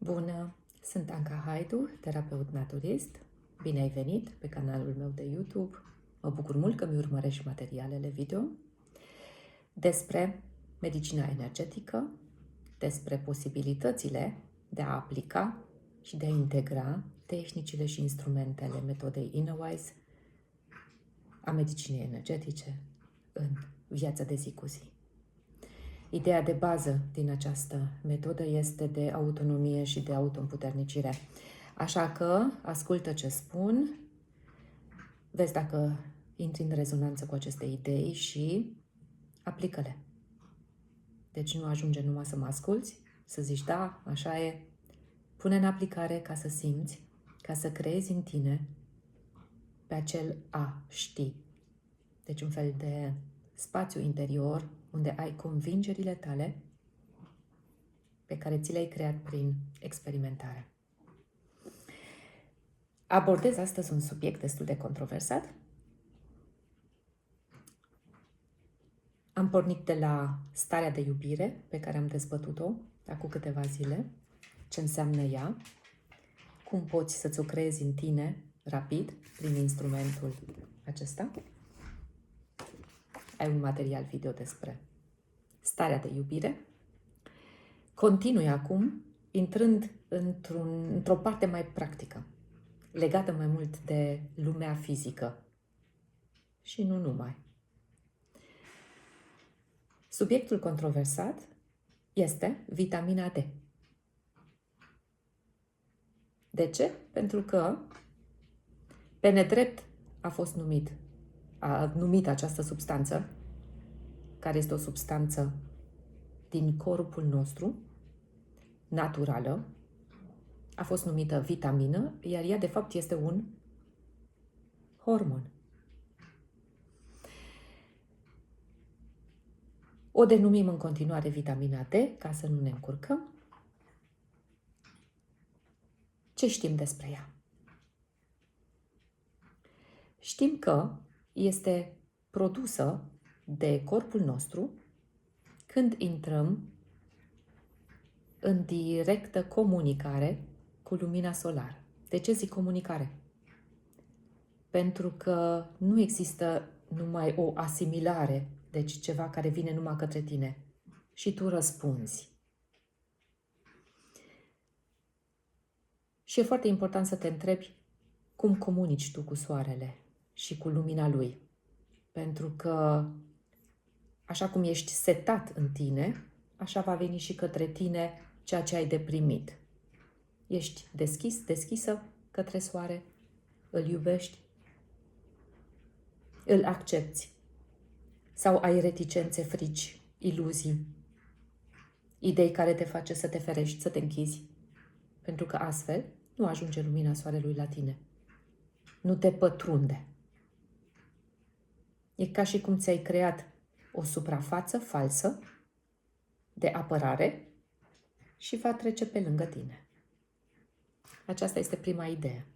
Bună! Sunt Anca Haidu, terapeut naturist. Bine ai venit pe canalul meu de YouTube. Mă bucur mult că mi urmărești materialele video despre medicina energetică, despre posibilitățile de a aplica și de a integra tehnicile și instrumentele metodei InnerWise a medicinei energetice în viața de zi cu zi. Ideea de bază din această metodă este de autonomie și de autoîmputernicire. Așa că ascultă ce spun, vezi dacă intri în rezonanță cu aceste idei și aplică-le. Deci nu ajunge numai să mă asculți, să zici da, așa e. Pune în aplicare ca să simți, ca să creezi în tine pe acel a ști. Deci un fel de spațiu interior unde ai convingerile tale pe care ți le-ai creat prin experimentare. Abordez astăzi un subiect destul de controversat. Am pornit de la starea de iubire pe care am dezbătut-o acum câteva zile, ce înseamnă ea, cum poți să-ți o creezi în tine rapid prin instrumentul acesta. Ai un material video despre starea de iubire. Continui acum intrând într-o parte mai practică, legată mai mult de lumea fizică și nu numai. Subiectul controversat este vitamina D. De ce? Pentru că pe nedrept a numit această substanță, care este o substanță din corpul nostru, naturală, a fost numită vitamină, iar ea de fapt este un hormon. O denumim în continuare vitamina D, ca să nu ne încurcăm. Ce știm despre ea? Știm că este produsă de corpul nostru când intrăm în directă comunicare cu lumina solară. De ce zic comunicare? Pentru că nu există numai o asimilare, deci ceva care vine numai către tine și tu răspunzi. Și e foarte important să te întrebi cum comunici tu cu soarele și cu lumina lui. Pentru că așa cum ești setat în tine, așa va veni și către tine ceea ce ai de primit. Ești deschisă către soare, îl iubești, îl accepti sau ai reticențe, frici, iluzii, idei care te face să te ferești, să te închizi, pentru că astfel nu ajunge lumina soarelui la tine. Nu te pătrunde. E ca și cum ți-ai creat o suprafață falsă de apărare și va trece pe lângă tine. Aceasta este prima idee.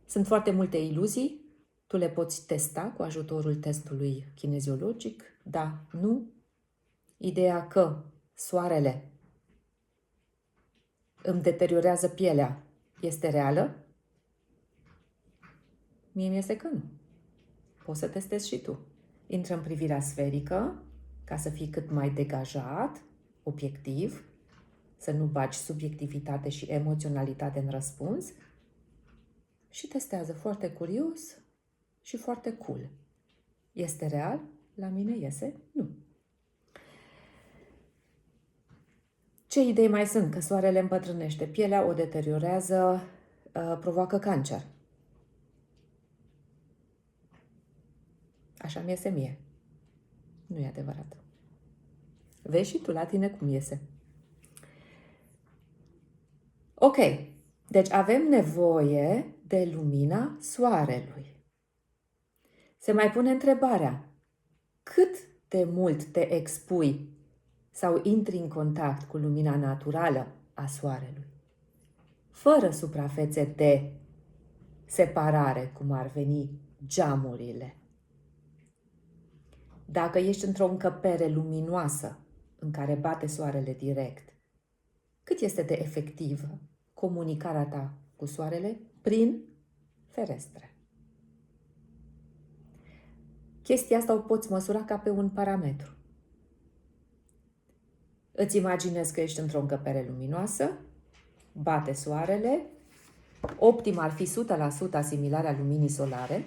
Sunt foarte multe iluzii, tu le poți testa cu ajutorul testului kineziologic, da, nu. Ideea că soarele îmi deteriorează pielea este reală? Mie mi-este că nu. Poți să testezi și tu. Intră în privirea sferică, ca să fii cât mai degajat, obiectiv, să nu bagi subiectivitate și emoționalitate în răspuns și testează foarte curios și foarte cool. Este real? La mine iese? Nu. Ce idei mai sunt? Că soarele împătrânește pielea, o deteriorează, provoacă cancer. Așa mi iese mie. Nu e adevărat. Vezi și tu la tine cum iese. Ok, deci avem nevoie de lumina soarelui. Se mai pune întrebarea, cât de mult te expui sau intri în contact cu lumina naturală a soarelui, fără suprafețe de separare, cum ar veni geamurile. Dacă ești într-o încăpere luminoasă în care bate soarele direct, cât este de efectivă comunicarea ta cu soarele prin ferestre. Chestia asta o poți măsura ca pe un parametru. Îți imaginezi că ești într-o încăpere luminoasă, bate soarele, optim ar fi 100% asimilarea luminii solare.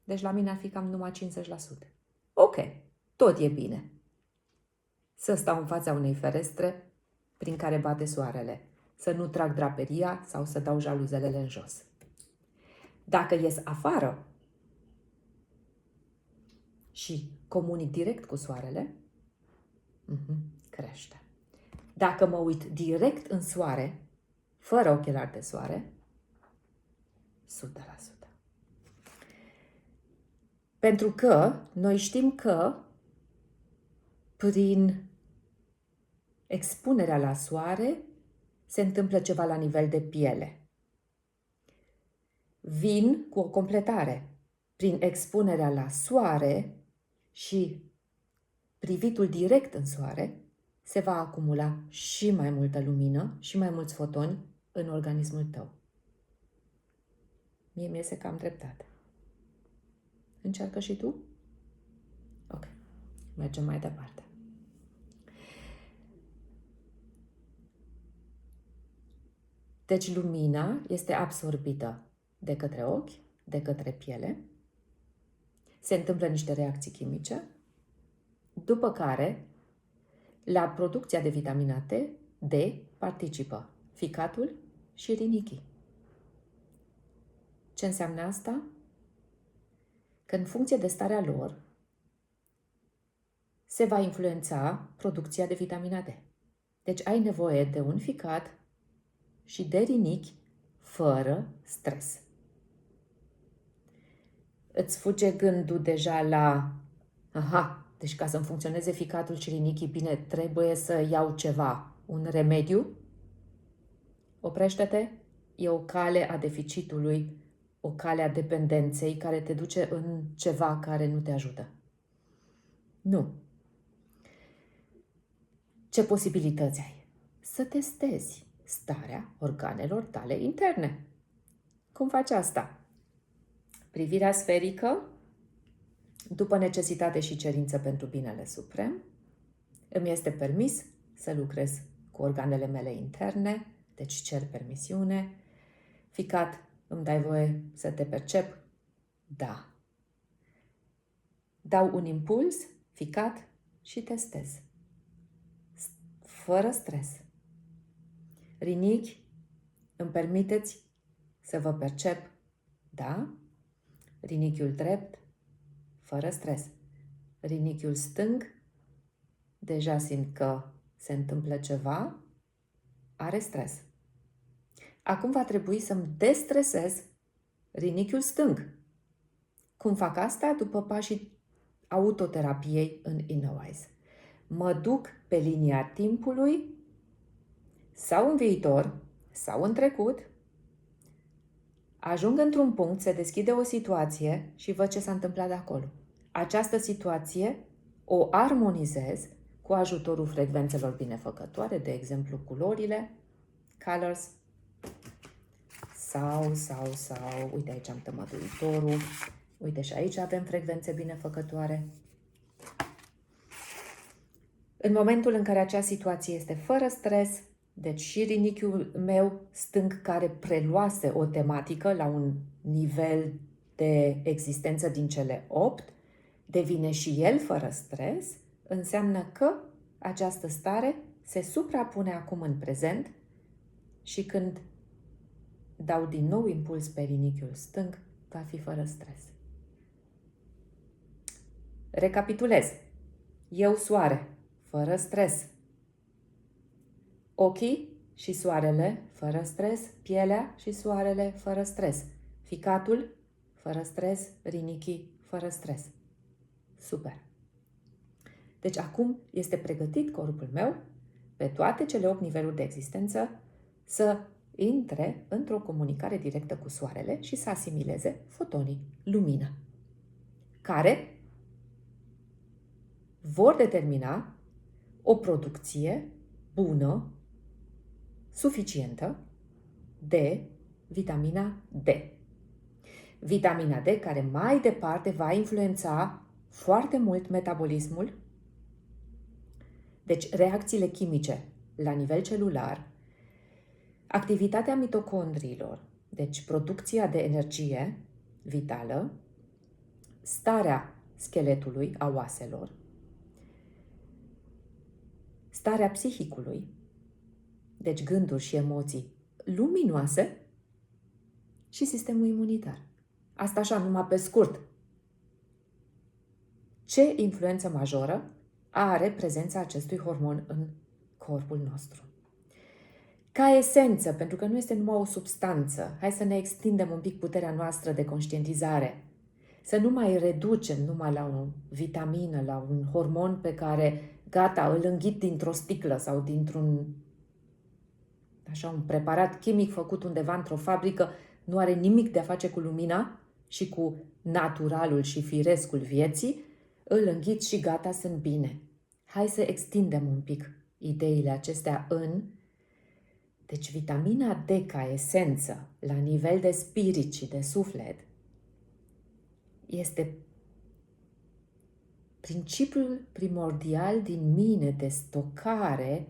Deci la mine ar fi cam numai 50%. Ok, tot e bine. Să stau în fața unei ferestre prin care bate soarele, să nu trag draperia sau să dau jaluzelele în jos. Dacă ies afară și comunic direct cu soarele, crește. Dacă mă uit direct în soare, fără ochelari de soare, 100%. Pentru că noi știm că prin expunerea la soare se întâmplă ceva la nivel de piele. Vin cu o completare. Prin expunerea la soare și privitul direct în soare, se va acumula și mai multă lumină și mai mulți fotoni în organismul tău. Mie mi-e cam dreptate. Încearcă și tu? Ok. Mergem mai departe. Deci lumina este absorbită de către ochi, de către piele. Se întâmplă niște reacții chimice, după care la producția de vitamina D participă ficatul și rinichii. Ce înseamnă asta? Că în funcție de starea lor se va influența producția de vitamina D. Deci ai nevoie de un ficat și de rinichi fără stres. Îți fuge gândul deja la deci ca să-mi funcționeze ficatul și rinichii bine, trebuie să iau ceva, un remediu? Oprește-te, e o cale a deficitului, o cale a dependenței care te duce în ceva care nu te ajută. Nu. Ce posibilități ai? Să testezi starea organelor tale interne. Cum faci asta? Privirea sferică, după necesitate și cerință pentru binele suprem, îmi este permis să lucrez cu organele mele interne, deci cer permisiune. Ficat, îmi dai voie să te percep? Da. Dau un impuls, ficat, și testez. Fără stres. Rinichi, îmi permiteți să vă percep? Da. Rinichiul drept, fără stres. Rinichiul stâng, deja simt că se întâmplă ceva, are stres. Acum va trebui să-mi destresez rinichiul stâng. Cum fac asta? După pașii autoterapiei în InnerWise. Mă duc pe linia timpului sau în viitor sau în trecut, ajung într-un punct, se deschide o situație și văd ce s-a întâmplat de acolo. Această situație o armonizez cu ajutorul frecvențelor binefăcătoare, de exemplu culorile, colors, sau, uite aici am tămăduitorul, uite și aici avem frecvențe binefăcătoare. În momentul în care acea situație este fără stres, deci și rinichiul meu stâng care preluase o tematică la un nivel de existență din cele 8, devine și el fără stres, înseamnă că această stare se suprapune acum în prezent și când dau din nou impuls pe rinichiul stâng, va fi fără stres. Recapitulez. Eu soare, fără stres. Ochii și soarele, fără stres. Pielea și soarele, fără stres. Ficatul, fără stres. Rinichii, fără stres. Super! Deci acum este pregătit corpul meu, pe toate cele 8 niveluri de existență, să intre într-o comunicare directă cu soarele și să asimileze fotonii, lumină, care vor determina o producție bună, suficientă, de vitamina D. Vitamina D care mai departe va influența foarte mult metabolismul, deci reacțiile chimice la nivel celular, activitatea mitocondriilor, deci producția de energie vitală, starea scheletului, a oaselor, starea psihicului, deci gânduri și emoții luminoase și sistemul imunitar. Asta așa, numai pe scurt. Ce influență majoră are prezența acestui hormon în corpul nostru? Ca esență, pentru că nu este numai o substanță, hai să ne extindem un pic puterea noastră de conștientizare. Să nu mai reducem numai la o vitamină, la un hormon pe care, gata, îl înghit dintr-o sticlă sau dintr-un un preparat chimic făcut undeva într-o fabrică, nu are nimic de a face cu lumina și cu naturalul și firescul vieții, îl înghit și gata, sunt bine. Hai să extindem un pic ideile acestea Deci vitamina D ca esență, la nivel de spirit și de suflet, este principiul primordial din mine de stocare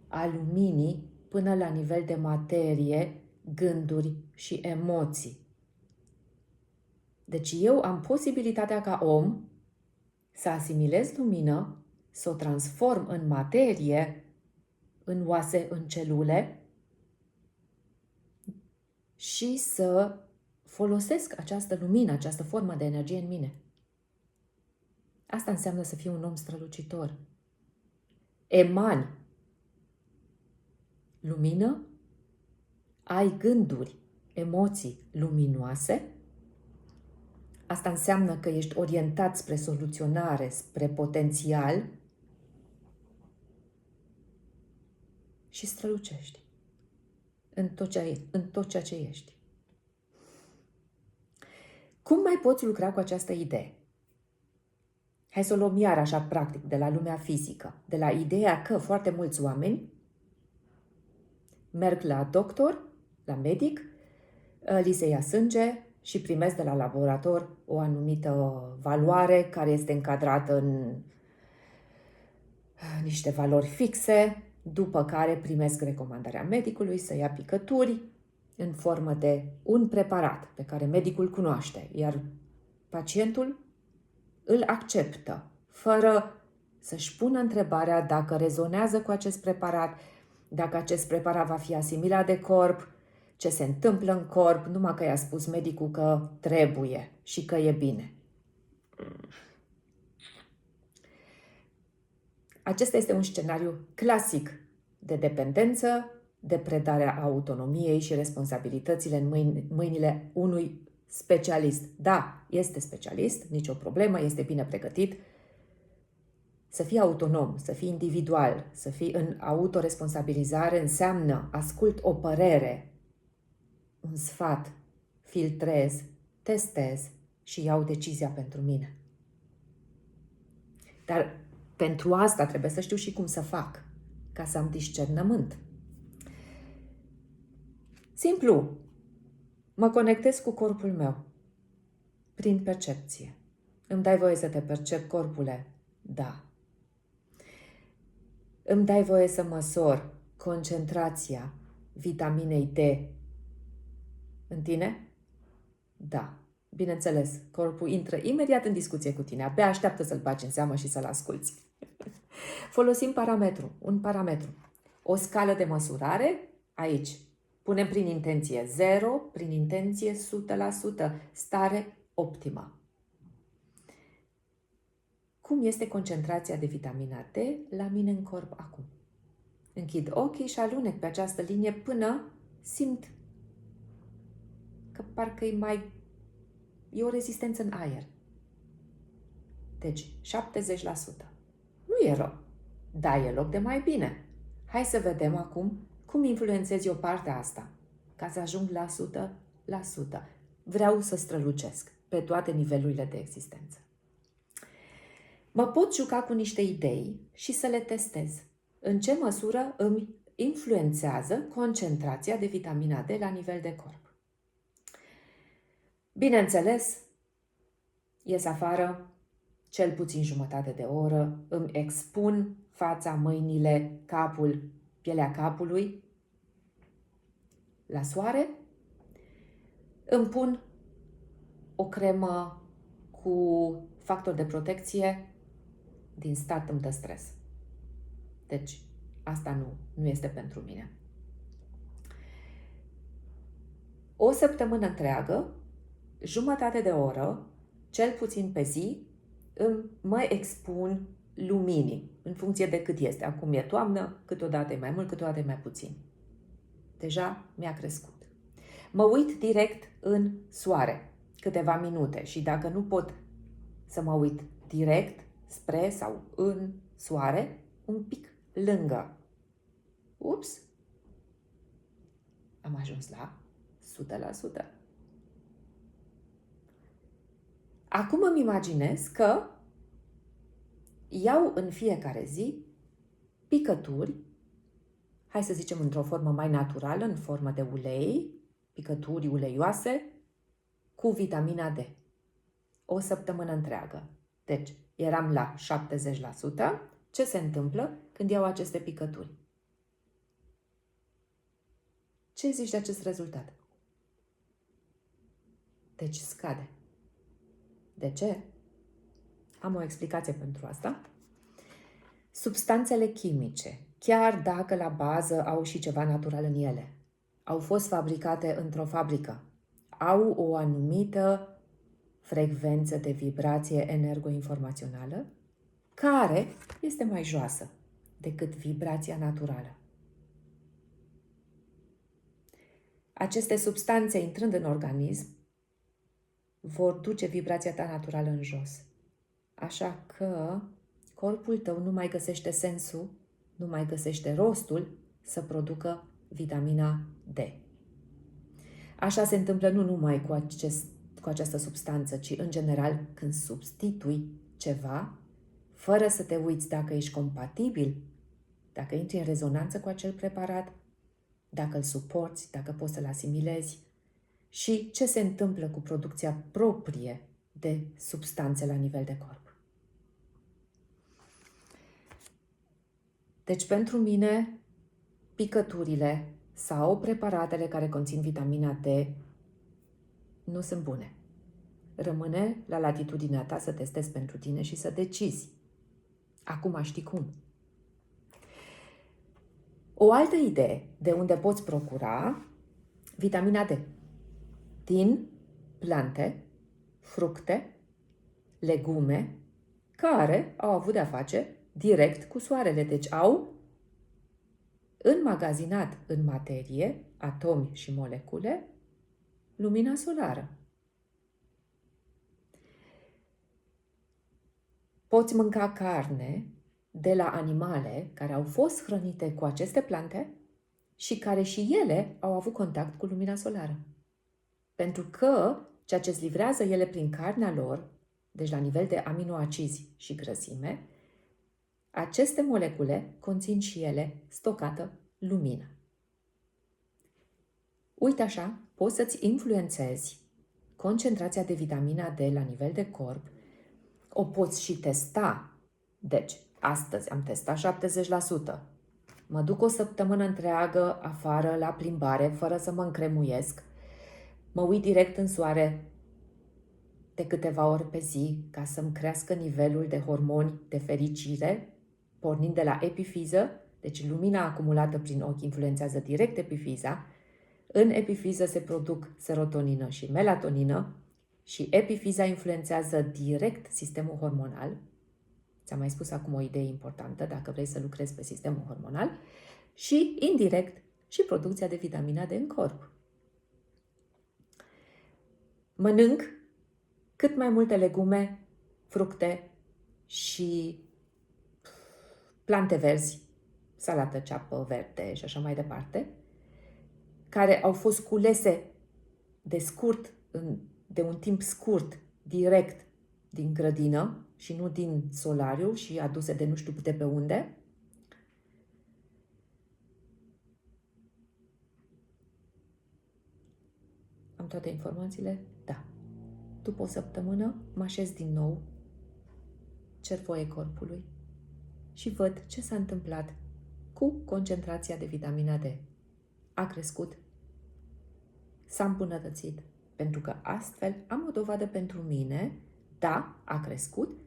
a luminii până la nivel de materie, gânduri și emoții. Deci eu am posibilitatea ca om să asimilez lumină, să o transform în materie, în oase, în celule și să folosesc această lumină, această formă de energie în mine. Asta înseamnă să fii un om strălucitor. Emani lumină, ai gânduri, emoții luminoase. Asta înseamnă că ești orientat spre soluționare, spre potențial și strălucești în tot ceea ce ești. Cum mai poți lucra cu această idee? Hai să o luăm iar așa practic, de la lumea fizică, de la ideea că foarte mulți oameni merg la doctor, la medic, li se ia sânge și primesc de la laborator o anumită valoare care este încadrată în niște valori fixe, după care primesc recomandarea medicului să ia picături în formă de un preparat pe care medicul cunoaște, iar pacientul îl acceptă, fără să-și pună întrebarea dacă rezonează cu acest preparat, dacă acest preparat va fi asimilat de corp, ce se întâmplă în corp, numai că i-a spus medicul că trebuie și că e bine. Acesta este un scenariu clasic de dependență, de predarea autonomiei și responsabilitățile în mâinile unui specialist. Da, este specialist, nicio problemă, este bine pregătit. Să fii autonom, să fii individual, să fii în autoresponsabilizare înseamnă ascult o părere, un sfat, filtrez, testez și iau decizia pentru mine. Dar pentru asta trebuie să știu și cum să fac, ca să am discernământ. Simplu, mă conectez cu corpul meu, prin percepție. Îmi dai voie să te percep, corpule? Da. Îmi dai voie să măsor concentrația vitaminei D în tine? Da. Bineînțeles, corpul intră imediat în discuție cu tine, abia așteaptă să-l bagi în seamă și să-l asculți. Folosim un parametru, o scală de măsurare, aici. Punem prin intenție 0, prin intenție 100%, stare optimă. Cum este concentrația de vitamina D la mine în corp acum? Închid ochii și alunec pe această linie până simt că parcă e o rezistență în aer. Deci, 70%. Nu e rău, dar e loc de mai bine. Hai să vedem acum cum influențez eu partea asta, ca să ajung la 100%. Vreau să strălucesc pe toate nivelurile de existență. Mă pot juca cu niște idei și să le testez. În ce măsură îmi influențează concentrația de vitamina D la nivel de corp. Bineînțeles, ies afară, cel puțin jumătate de oră, îmi expun fața, mâinile, capul, pielea capului la soare, îmi pun o cremă cu factor de protecție, din start îmi dă stres. Deci, asta nu este pentru mine. O săptămână întreagă, jumătate de oră, cel puțin pe zi, mă expun luminii, în funcție de cât este. Acum e toamnă, câteodată e mai mult, câteodată e mai puțin. Deja mi-a crescut. Mă uit direct în soare, câteva minute, și dacă nu pot să mă uit direct spre sau în soare, un pic lângă. Ups! Am ajuns la 100%. Acum îmi imaginez că iau în fiecare zi picături, hai să zicem într-o formă mai naturală, în formă de ulei, picături uleioase, cu vitamina D. O săptămână întreagă. Deci, eram la 70%. Ce se întâmplă când iau aceste picături? Ce zici de acest rezultat? Deci scade. De ce? Am o explicație pentru asta. Substanțele chimice, chiar dacă la bază au și ceva natural în ele, au fost fabricate într-o fabrică, au o anumită frecvență de vibrație energoinformațională care este mai joasă decât vibrația naturală. Aceste substanțe, intrând în organism, vor duce vibrația ta naturală în jos. Așa că corpul tău nu mai găsește sensul, nu mai găsește rostul să producă vitamina D. Așa se întâmplă nu numai cu această substanță, ci în general când substitui ceva, fără să te uiți dacă ești compatibil, dacă intri în rezonanță cu acel preparat, dacă îl suporți, dacă poți să-l asimilezi și ce se întâmplă cu producția proprie de substanțe la nivel de corp. Deci, pentru mine, picăturile sau preparatele care conțin vitamina D nu sunt bune. Rămâne la latitudinea ta să testezi pentru tine și să decizi. Acum știi cum. O altă idee de unde poți procura vitamina D din plante, fructe, legume care au avut de-a face direct cu soarele. Deci au înmagazinat în materie, atomi și molecule, lumina solară. Poți mânca carne de la animale care au fost hrănite cu aceste plante și care și ele au avut contact cu lumina solară. Pentru că ceea ce îți livrează ele prin carnea lor, deci la nivel de aminoacizi și grăsime, aceste molecule conțin și ele stocată lumină. Uite așa, poți să-ți influențezi concentrația de vitamina D la nivel de corp, o poți și testa. Deci, astăzi am testat 70%. Mă duc o săptămână întreagă afară la plimbare, fără să mă încremuiesc. Mă uit direct în soare de câteva ori pe zi ca să-mi crească nivelul de hormoni de fericire, pornind de la epifiză, deci lumina acumulată prin ochi influențează direct epifiza. În epifiză se produc serotonină și melatonină și epifiza influențează direct sistemul hormonal. Ți-am mai spus acum o idee importantă dacă vrei să lucrezi pe sistemul hormonal și indirect și producția de vitamina D în corp. Mănânc cât mai multe legume, fructe și plante verzi, salată ceapă verde și așa mai departe, care au fost culese de un timp scurt, direct din grădină și nu din solariu și aduse de nu știu de pe unde. Am toate informațiile? Da. După o săptămână mă așez din nou, cer voie corpului și văd ce s-a întâmplat cu concentrația de vitamina D. A crescut, s-a îmbunătățit, pentru că astfel am o dovadă pentru mine, da, a crescut,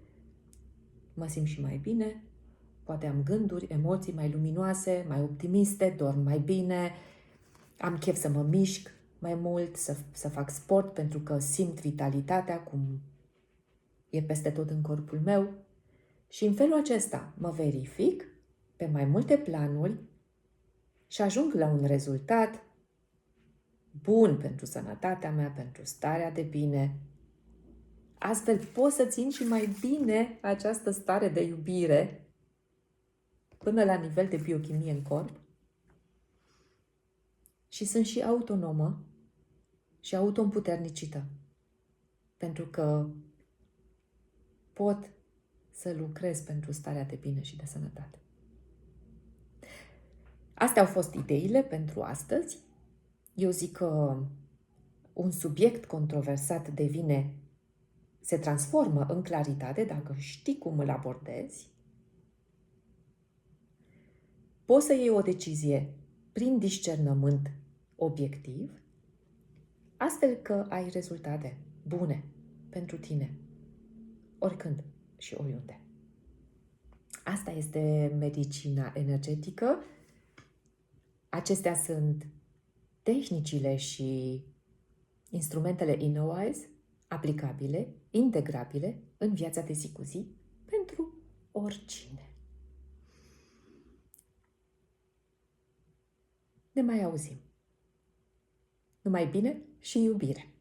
mă simt și mai bine, poate am gânduri, emoții mai luminoase, mai optimiste, dorm mai bine, am chef să mă mișc mai mult, să fac sport pentru că simt vitalitatea cum e peste tot în corpul meu și în felul acesta mă verific pe mai multe planuri și ajung la un rezultat bun pentru sănătatea mea, pentru starea de bine. Astfel pot să țin și mai bine această stare de iubire până la nivel de biochimie în corp și sunt și autonomă și auto-împuternicită, pentru că pot să lucrez pentru starea de bine și de sănătate. Astea au fost ideile pentru astăzi. Eu zic că un subiect controversat se transformă în claritate dacă știi cum îl abordezi. Poți să iei o decizie prin discernământ obiectiv, astfel că ai rezultate bune pentru tine, oricând și oriunde. Asta este medicina energetică. Acestea sunt tehnicile și instrumentele InnoWise aplicabile, integrabile în viața de zi cu zi pentru oricine. Ne mai auzim. Numai bine și iubire!